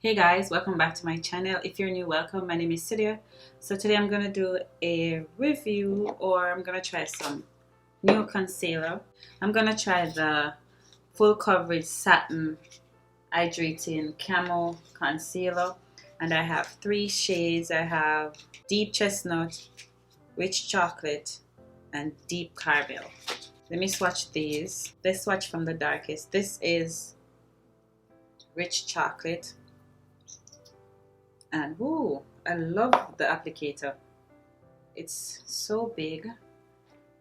Hey guys, welcome back to my channel. If you're new, welcome. My name is Celia. So today I'm gonna do a review, or I'm gonna try some new concealer. I'm gonna try the full coverage satin hydrating camo concealer, and I have three shades. I have deep chestnut, rich chocolate, and deep caramel. Let me swatch these. Let's swatch from the darkest. This is rich chocolate. And ooh, I love the applicator. It's so big.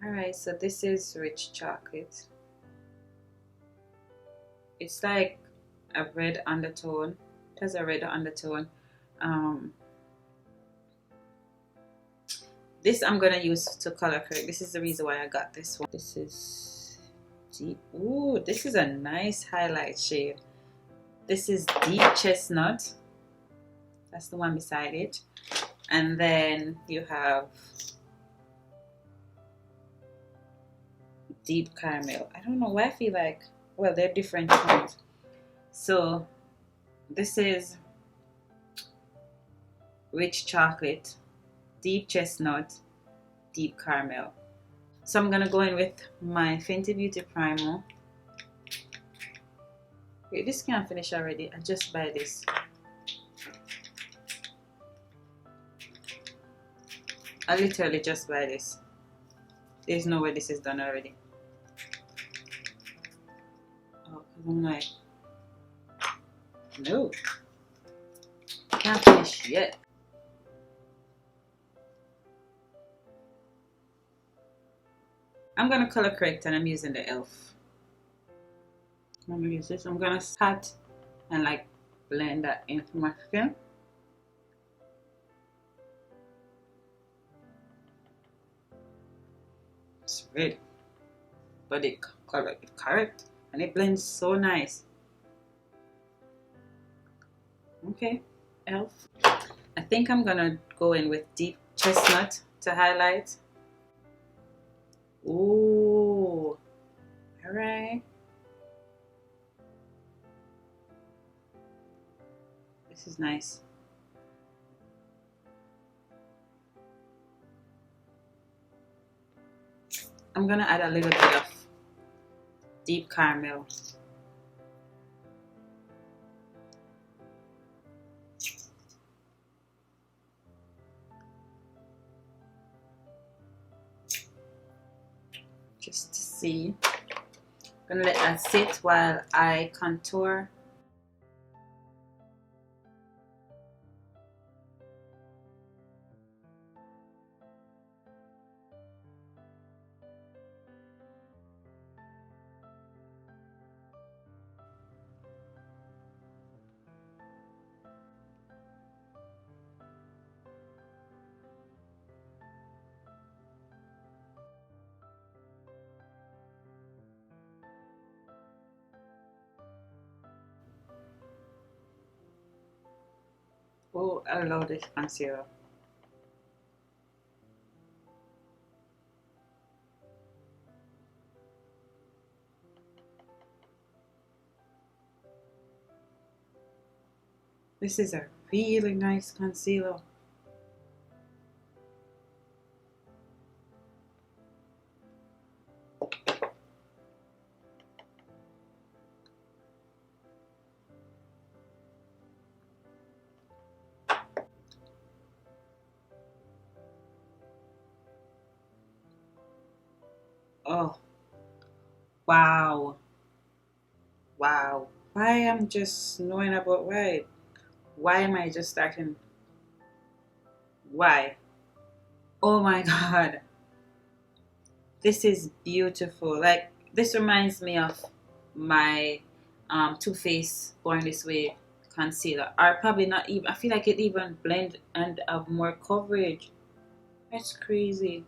Alright, so this is rich chocolate. It's like a red undertone. It has a red undertone. This I'm gonna use to color correct. This is the reason why I got this one. This is deep. Ooh, this is a nice highlight shade. This is deep chestnut. That's the one beside it. And then you have deep caramel. I don't know why I feel like, well, they're different tones. So this is rich chocolate, deep chestnut, deep caramel. So I'm gonna go in with my Fenty Beauty primer. Wait, this can't finish already. I just buy this. I literally just buy this. There's no way this is done already. Oh, I'm like, no, can't finish yet. I'm gonna color correct, and I'm using the E.L.F. I'm gonna use this. I'm gonna start and like blend that into my skin. It's red, but it color it correct, and it blends so nice. Okay, E.L.F. I think I'm gonna go in with deep chestnut to highlight. Ooh, all right. This is nice. I'm gonna add a little bit of deep caramel. Just to see. I'm gonna let that sit while I contour. Oh, I love this concealer. This is a really nice concealer. Oh, wow. Wow. Why I'm just knowing about why? Why am I just starting? Why? Oh my god. This is beautiful. Like, this reminds me of my Too Faced Born This Way concealer. Or probably not even, I feel like it even blend and have more coverage. That's crazy.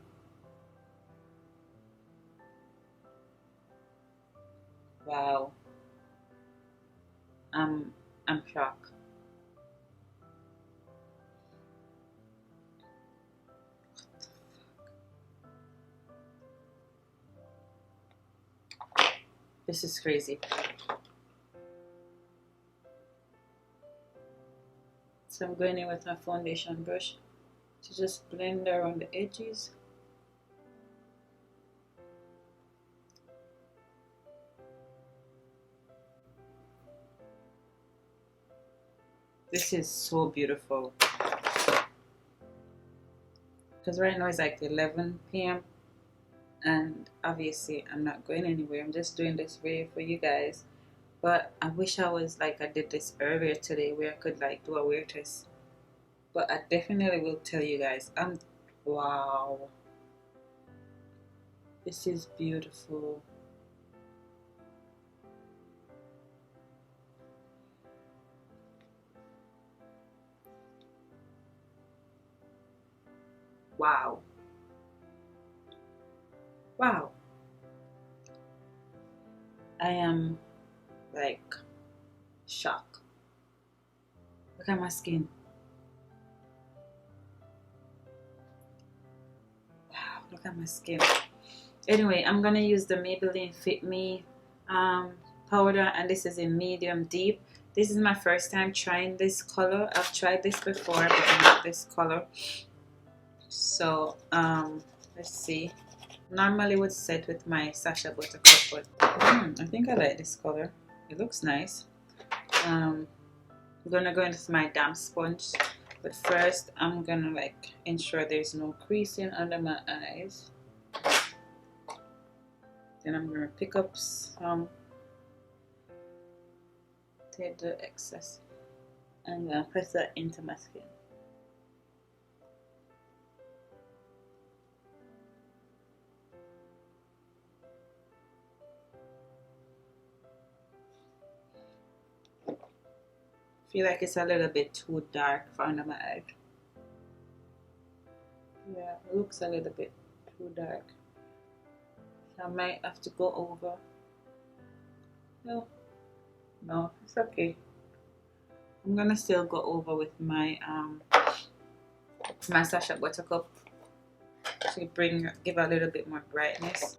Wow. I'm I'm shocked. This is crazy. So I'm going in with my foundation brush to just blend around the edges. This is so beautiful because right now it's like 11 p.m. and obviously I'm not going anywhere. I'm just doing this video for you guys. But I wish I was like I did this earlier today where I could like do a wear test. But I definitely will tell you guys. Wow. This is beautiful. Wow. Wow. I am like shocked. Look at my skin. Wow, look at my skin. Anyway, I'm gonna use the Maybelline Fit Me powder, and this is in medium deep. This is my first time trying this color. I've tried this before, but not this color. So let's see. Normally would set with my Sacha Buttercup, but I think I like this color. It looks nice. I'm gonna go into my damp sponge, but first I'm gonna like ensure there's no creasing under my eyes. Then I'm gonna pick up some, take the excess, and I'm gonna press that into my skin. Feel like it's a little bit too dark for under my eye. Yeah, it looks a little bit too dark. So I might have to go over. No, it's okay. I'm gonna still go over with my my Sacha Buttercup to give a little bit more brightness.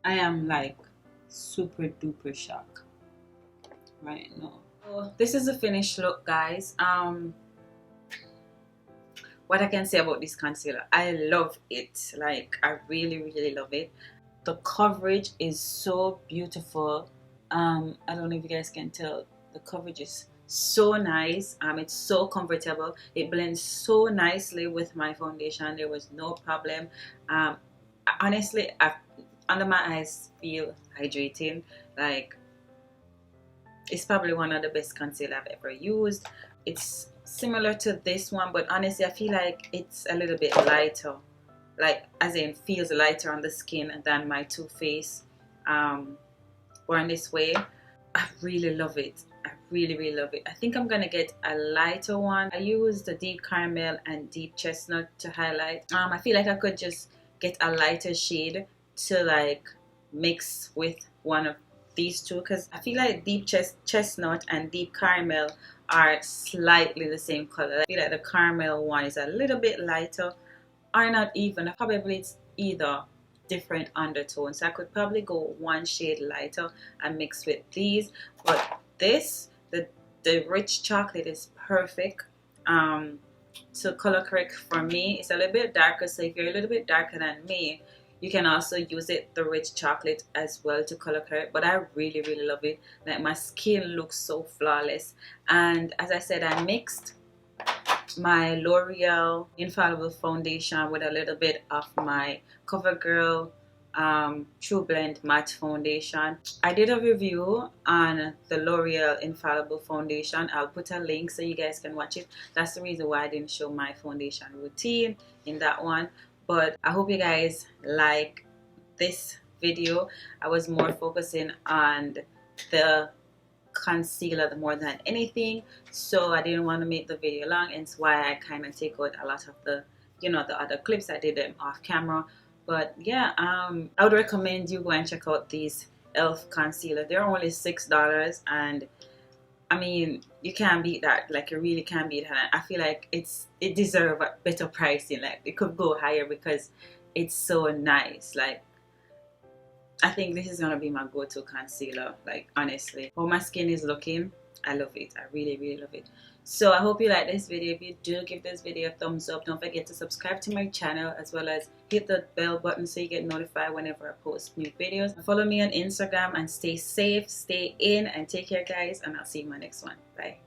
I am like super duper shocked right now. So this is the finished look, guys. What I can say about this concealer, I love it. Like I really love it. The coverage is so beautiful. I don't know if you guys can tell, the coverage is so nice. It's so comfortable. It blends so nicely with my foundation. There was no problem. Honestly, under my eyes feel hydrating. Like it's probably one of the best concealer I've ever used. It's similar to this one, but honestly I feel like it's a little bit lighter, like as in feels lighter on the skin than my Too Faced Born This Way. I really love it. I really love it. I think I'm gonna get a lighter one. I use the Deep Caramel and Deep Chestnut to highlight. I feel like I could just get a lighter shade to like mix with one of these two, because I feel like Deep Chestnut and Deep Caramel are slightly the same color. I feel like the caramel one is a little bit lighter, or not even. Probably it's either different undertones. So I could probably go one shade lighter and mix with these. But this, the rich chocolate is perfect. To color correct for me. It's a little bit darker, so if you're a little bit darker than me, you can also use the rich chocolate as well to color correct. But I really love it. Like my skin looks so flawless. And as I said, I mixed my L'Oreal Infallible Foundation with a little bit of my Covergirl True Blend Matte Foundation. I did a review on the L'Oreal Infallible Foundation. I'll put a link so you guys can watch it. That's the reason why I didn't show my foundation routine in that one. But I hope you guys like this video. I was more focusing on the concealer more than anything, so I didn't want to make the video long, and it's why I kind of take out a lot of the, you know, the other clips. I did them off camera. But yeah, I would recommend you go and check out these E.L.F concealer. They're only $6, and I mean, you can't beat that. Like, you really can't beat that. I feel like it deserves a better pricing. Like, it could go higher because it's so nice. Like, I think this is gonna be my go-to concealer. Like honestly, how my skin is looking, I love it. I really, really love it. So I hope you like this video. If you do, give this video a thumbs up. Don't forget to subscribe to my channel, as well as hit the bell button so you get notified whenever I post new videos. Follow me on Instagram, and stay safe, stay in, and take care guys, and I'll see you in my next one. Bye.